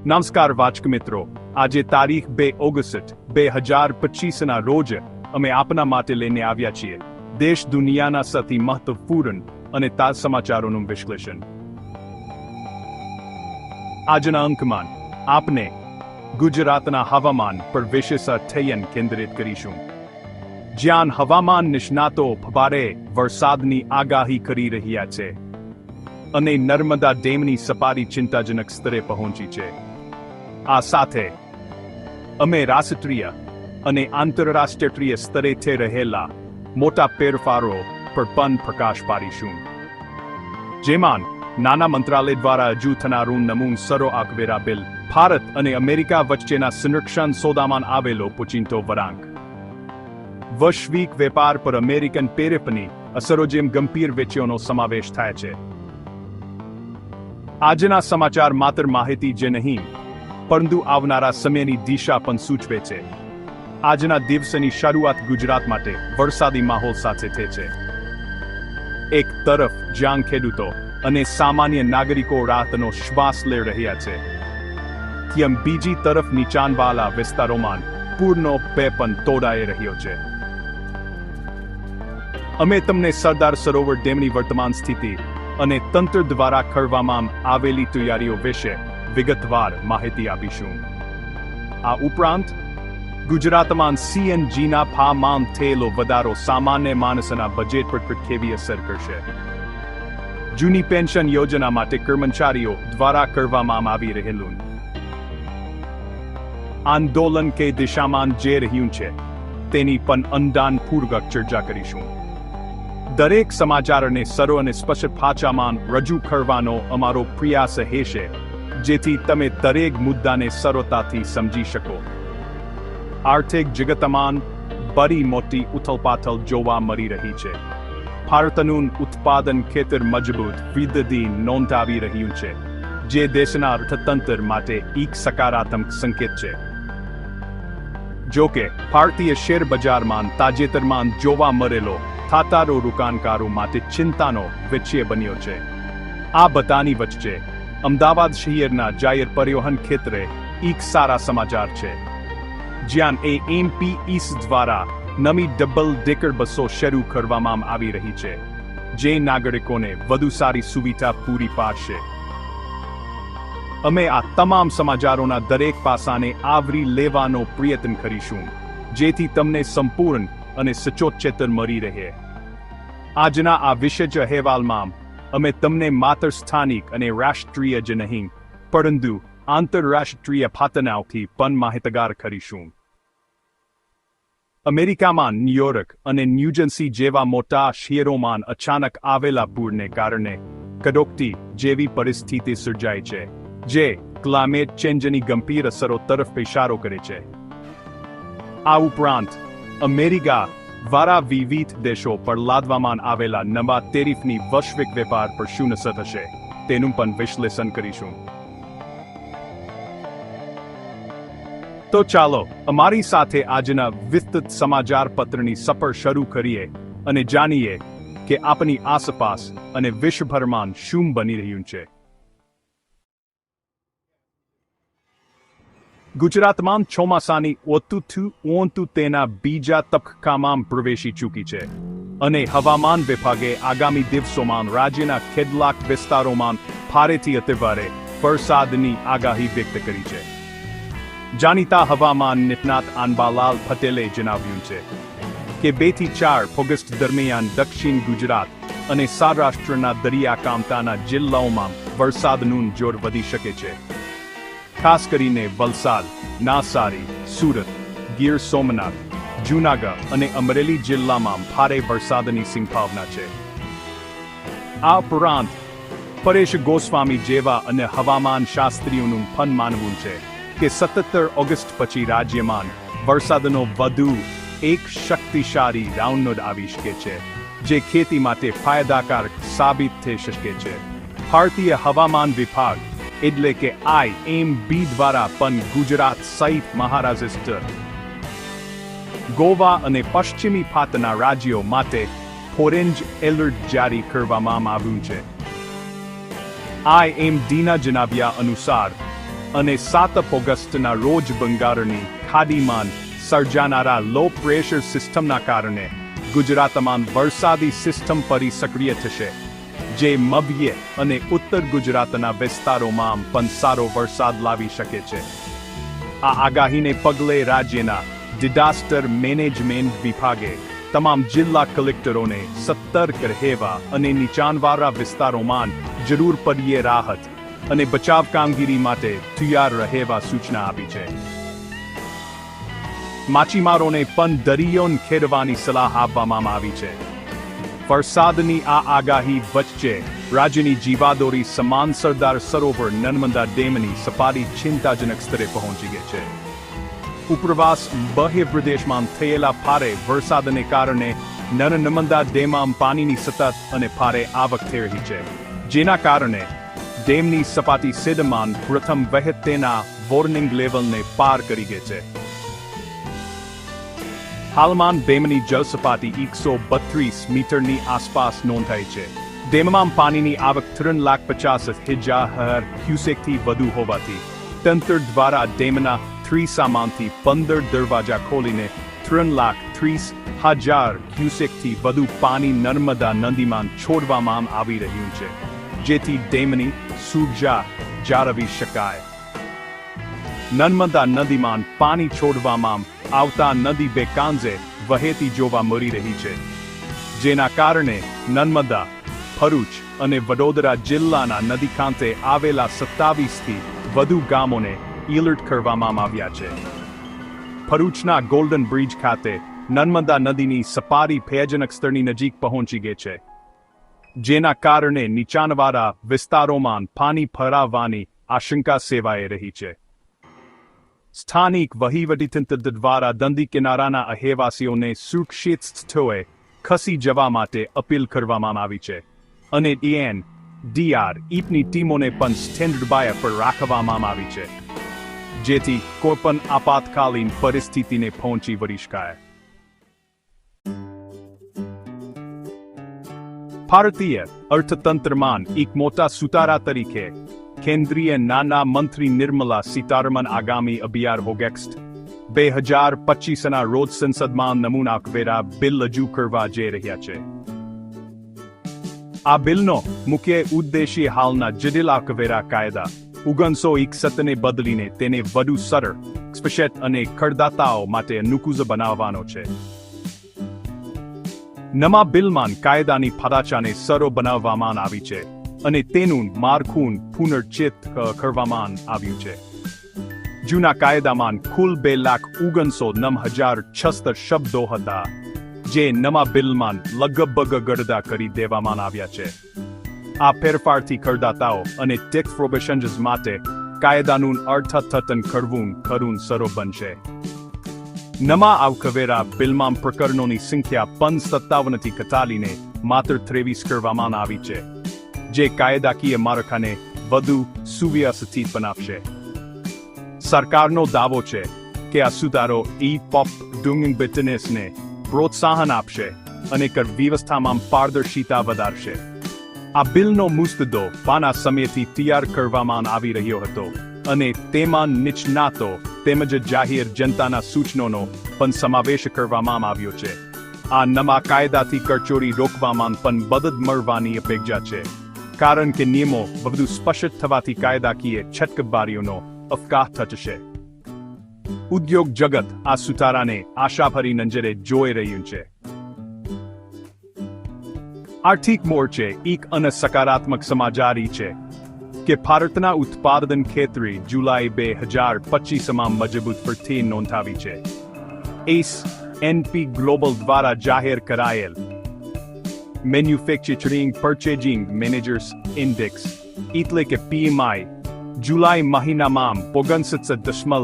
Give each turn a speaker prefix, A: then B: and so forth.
A: નમસ્કાર વાચક મિત્રો, આજે તારીખ 2 ઓગસ્ટ 2025ના રોજ અમે આપના માટે લઈને આવ્યા છીએ દેશ દુનિયાના સૌથી મહત્વપૂર્ણ અને તાજા સમાચારોનું વિશ્લેષણ. આજના અંકમાં આપને ગુજરાતના હવામાન પર વિશેષ ધ્યાન કેન્દ્રિત કરીશું, જ્યાં હવામાન નિષ્ણાતો ભારે વરસાદની આગાહી કરી રહ્યા છે અને નર્મદા ડેમની સપાટી ચિંતાજનક સ્તરે પહોંચી છે. આ સાથે અમે રાષ્ટ્રીય અને આંતરરાષ્ટ્રીય સ્તરે થઈ રહેલા મોટા ફેરફારો પર પણ પ્રકાશ પાડીશું, જેમાં નાણા મંત્રાલય દ્વારા રજૂ થનારું નમૂન સરો આવકવેરા બિલ, ભારત અને અમેરિકા વચ્ચેના સંરક્ષણ સોદામાં આવેલો પૂચીતો વળાંક, વૈશ્વિક વેપાર પર અમેરિકન ટેરિફની અસરો જેમ ગંભીર વિષયોનો સમાવેશ થાય છે. આજના સમાચાર માત્ર માહિતી જ નહીં, પરંતુ આવનારા સમયની દિશા પણ સૂચવે છે. આજના દિવસની શરૂઆત ગુજરાત માટે વરસાદી માહોલ સાથે થઈ છે. એક તરફ જ્યાં ખેડૂતો અને સામાન્ય નાગરિકો રાહતનો શ્વાસ લઈ રહ્યા છે, ત્યાં બીજી તરફ નીચાણવાળા વિસ્તારોમાં પૂરનો ભય પણ તોડાઈ રહ્યો છે. અમે તમને સરદાર સરોવર ડેમની વર્તમાન સ્થિતિ અને તંત્ર દ્વારા કરવામાં આવેલી તૈયારીઓ વિશે વિગતવાર માહિતી આપીશું. આ ઉપરાંત ગુજરાતમાં સીએનજીના ભાવમાં થયેલો વધારો સામાન્ય માણસના બજેટ પર કેવી અસર કરશે? જૂની પેન્શન યોજના માટે કર્મચારીઓ દ્વારા કરવામાં આવી રહેલું આંદોલન કે દિશામાં જઈ રહ્યું છે, તેની પણ ઊંડાણપૂર્વક ચર્ચા કરીશું. દરેક સમાચારને સરળ અને સ્પષ્ટ ભાષામાં રજૂ કરવાનો અમારો પ્રયાસ હશે, જેથી તમે દરેક મુદ્દાને સરળતાથી સમજી શકો. આર્થિક જગતમાં બડી મોટી ઉથલપાથલ જોવા મળી રહી છે. ભારતનું ઉત્પાદન ક્ષેત્ર મજબૂત વૃદ્ધિ નોંધાવી રહ્યું છે, જે દેશના અર્થતંત્ર માટે એક સકારાત્મક સંકેત છે. જો કે ભારતીય શેર બજારમાં તાજેતરમાં જોવા મળેલો થાતારો રોકાણકારો માટે ચિંતાનો વિષય બન્યો છે. આ બધાની વચ્ચે અમદાવાદ શહેરના જાહેર પરિવહન ક્ષેત્રે એક સારા સમાચાર છે, જ્યાં એએમટીએસ દ્વારા નવી ડબલ ડેકર બસો શરૂ કરવામાં આવી રહી છે, જે નાગરિકોને વધુ સારી સુવિધા પૂરી પાડશે. અમે આ તમામ સમાચારોના દરેક પાસાને આવરી લેવાનો પ્રયત્ન કરીશું, જેથી તમને સંપૂર્ણ અને સચોટ ચેતન મળી રહે. આજના આ વિશેષ અહેવાલમાં અમે તમને માત્ર સ્થાનિક અને રાષ્ટ્રીય જ નહીં, પરંતુ આંતરરાષ્ટ્રીય ઘટનાઓથી પણ માહિતગાર કરીશું. અમેરિકામાં ન્યૂયોર્ક અને ન્યૂજર્સી જેવા મોટા શહેરોમાં અચાનક આવેલા પૂરને કારણે કટોકટી જેવી પરિસ્થિતિ સર્જાઈ છે, જે ક્લાઇમેટ ચેન્જની ગંભીર અસરો તરફ ઇશારો કરે છે. આ ઉપરાંત અમેરિકા દ્વારા વિવિધ દેશો પર લાદવામાં આવેલા નવા ટેરિફની વૈશ્વિક વેપાર પર શું અસર થશે, તેનું પણ વિશ્લેષણ કરીશું. તો ચાલો અમારી સાથે આજના વિસ્તૃત સમાચાર પત્રની સફર શરૂ કરીએ અને જાણીએ કે આપણી આસપાસ અને વિશ્વભરમાં શું બની રહ્યું છે. ગુજરાતમાં ચોમાસાની ઋતુ તેના બીજા તબક્કામાં પ્રવેશી ચૂકી છે, અને હવામાન વિભાગે આગામી દિવસોમાં રાજ્યના કેટલાક વિસ્તારોમાં ભારેથી અતિભારે વરસાદની આગાહી વ્યક્ત કરી છે. જાણીતા હવામાન નિષ્ણાત આંબાલાલ પટેલે જણાવ્યું છે કે 2 થી 4 ઓગસ્ટ દરમિયાન દક્ષિણ ગુજરાત અને સૌરાષ્ટ્રના દરિયાકાંઠાના જિલ્લાઓમાં વરસાદનું જોર વધી શકે છે. ખાસ કરીને વલસાડ, નવસારી, સુરત, ગીર સોમનાથ, જૂનાગઢ અને અમરેલી જિલ્લામાં ભારે વરસાદની સંભાવના છે. આ ઉપરાંત પરેશ ગોસ્વામી જેવા અન્ય હવામાન શાસ્ત્રીઓનું પણ માનવું છે કે 17 ઓગસ્ટ પછી રાજ્યમાં વરસાદનો વધુ એક શક્તિશાળી રાઉન્ડ આવી શકે છે, જે ખેતી માટે ફાયદાકારક સાબિત થઈ શકે છે. ભારતીય હવામાન વિભાગ એટલે કે IMD દ્વારા પણ ગુજરાત સહિત મહારાષ્ટ્ર, ગોવા અને પશ્ચિમી ભાગના રાજ્યો માટે ઓરેન્જ એલર્ટ જારી કરવામાં આવ્યું છે. IMDના જણાવ્યા અનુસાર અને 7 ઓગસ્ટના રોજ બંગાળની ખાડીમાં સર્જાનારા લો પ્રેશર સિસ્ટમના કારણે ગુજરાતમાં વરસાદી સિસ્ટમ ફરી સક્રિય થશે, જે મધ્ય અને ઉત્તર ગુજરાતના વિસ્તારોમાં પણ સારો વરસાદ લાવી શકે છે. આ આગાહીને પગલે રાજ્યના ડિઝાસ્ટર મેનેજમેન્ટ વિભાગે તમામ જિલ્લા કલેક્ટરોને સતર્ક રહેવા અને નીચાણવાળા વિસ્તારોમાં જરૂર પડ્યે રાહત અને બચાવ કામગીરી માટે તૈયાર રહેવા સૂચના આપી છે. માછીમારોને પણ દરિયો ખેડવાની સલાહ આપવામાં આવી છે. વરસાદની આ આગાહી વચ્ચે રાજ્યની જીવાદોરી સમાન સરદાર સરોવર નર્મદા ડેમની સપાટી ચિંતાજનક સ્તરે પહોંચી ગઈ છે. ઉપરવાસ બાહ્ય પ્રદેશમાં થયેલા ભારે વરસાદને કારણે નર્મદા ડેમમાં પાણીની સતત અને ભારે આવક થઈ રહી છે, જેના કારણે ડેમની સપાટી સીધમાં પ્રથમ વહેત તેના વોર્નિંગ લેવલને પાર કરી ગઈ છે. હાલમાં ડેમની જળ સપાટી 132 મીટરની આસપાસ નોંધાઈ છે. ડેમમાં પાણીની આવક 3,50,000 ક્યુસેકથી વધુ હોવાથી તંત્ર દ્વારા ડેમના 3માંથી 15 દરવાજા ખોલીને 3,30,000 ક્યુસેકથી વધુ પાણી નર્મદા નદીમાં છોડવામાં આવી રહ્યું છે, જેથી ડેમની સુરક્ષા જાળવી શકાય. નર્મદા નદીમાં પાણી છોડવામાં આવતા નદી બે કાંજે વહેતી જોવા મળી રહી છે, જેના કારણે નર્મદા, ભરૂચ અને વડોદરા જિલ્લાના નદી કાંઠે આવેલા 27થી વધુ ગામોને એલર્ટ કરવામાં આવ્યા છે. ભરૂચના ગોલ્ડન બ્રિજ ખાતે નર્મદા નદીની સપાટી ભયજનક સ્તરની નજીક પહોંચી ગઈ છે, જેના કારણે નીચાણવાળા વિસ્તારોમાં પાણી ભરાવાની આશંકા સેવાઈ રહી છે. સ્થાનિક વહીવટીતંત્ર દ્વારા નદી કિનારાના રહેવાસીઓને સુરક્ષિત સ્થળોએ ખસી જવા માટે અપીલ કરવામાં આવી છે અને DNDRની ટીમોને પણ સ્ટેન્ડ બાય પર રાખવામાં આવી છે, જેથી કોઈપણ આપાતકાલીન પરિસ્થિતિને પહોંચી વળી શકાય. ભારતીય અર્થતંત્રમાં એક મોટા સુધારા તરીકે કેન્દ્રીય નાણાં મંત્રી નિર્મલા સીતારમણ આગામી 11 ઓગસ્ટ 2025ના રોજ સંસદમાં નમૂનાવેરા બિલ રજૂ કરવા જઈ રહ્યા છે. આ બિલનો મુખ્ય ઉદ્દેશ્ય હાલના જટિલ આવકવેરા કાયદા 1961ને બદલીને તેને વધુ સરળ, સ્પષ્ટ અને કરદાતાઓ માટે અનુકૂળ બનાવવાનો છે. નવા બિલમાં કાયદાની ભાષાને સરળ બનાવવામાં આવી છે અને તેનું માળખું પુનર્ચિત કરવામાં આવ્યું છે. જૂના કાયદામાં કુલ 2,69,600 શબ્દો હતા, જે નવા બિલમાં લગભગ ગરદા કરી દેવામાં આવ્યા છે. આ ફેરફારથી કરદાતાઓ અને ટેક્સ પ્રોબેશનર્સ માટે કાયદાનું અર્થઘટન કરવું સરળ બનશે. નવા આવકવેરા બિલમાં પ્રકરણોની સંખ્યા 57થી ઘટાડીને માત્ર 23 કરવામાં આવી છે, જે કાયદાકીય માળખાને વધુ સુવ્યવસ્થિત બનાવશે. સરકારનો દાવો છે કે આ સુધારો પોપ ડુંગિંગ બિઝનેસને પ્રોત્સાહન આપશે અને કર વ્યવસ્થામાં પારદર્શિતા વધારશે. આ બિલનો મુસદ્દો પાના સમયથી તૈયાર કરવામાં આવી રહ્યો હતો અને તેમાં નિષ્ણાતો તેમજ જાહેર જનતાના સૂચનોનો પણ સમાવેશ કરવામાં આવ્યો છે. આ નવા કાયદાથી કરચોરી રોકવામાં પણ મદદ મળવાની અપેક્ષા છે, કારણ કે નિયમો વધુ સ્પષ્ટ થવાથી કાયદાકીય છટકબારીઓનો અવકાશ થશે. ઉદ્યોગ જગત આ સુધારાને આશાભરી નજરે જોઈ રહ્યું છે. આર્થિક મોરચે એક અન્ય સકારાત્મક સમાચાર છે કે ભારતના ઉત્પાદન ક્ષેત્રે જુલાઈ 2025માં મજબૂત વૃદ્ધિ નોંધાવી છે. S&P ગ્લોબલ દ્વારા જાહેર કરાયેલ મેન્યુફેક્ચરિંગ પર્ચેસિંગ મેનેજર્સ ઇન્ડેક્સ એટલે કે PMI જુલાઈ મહિનામાં 69.1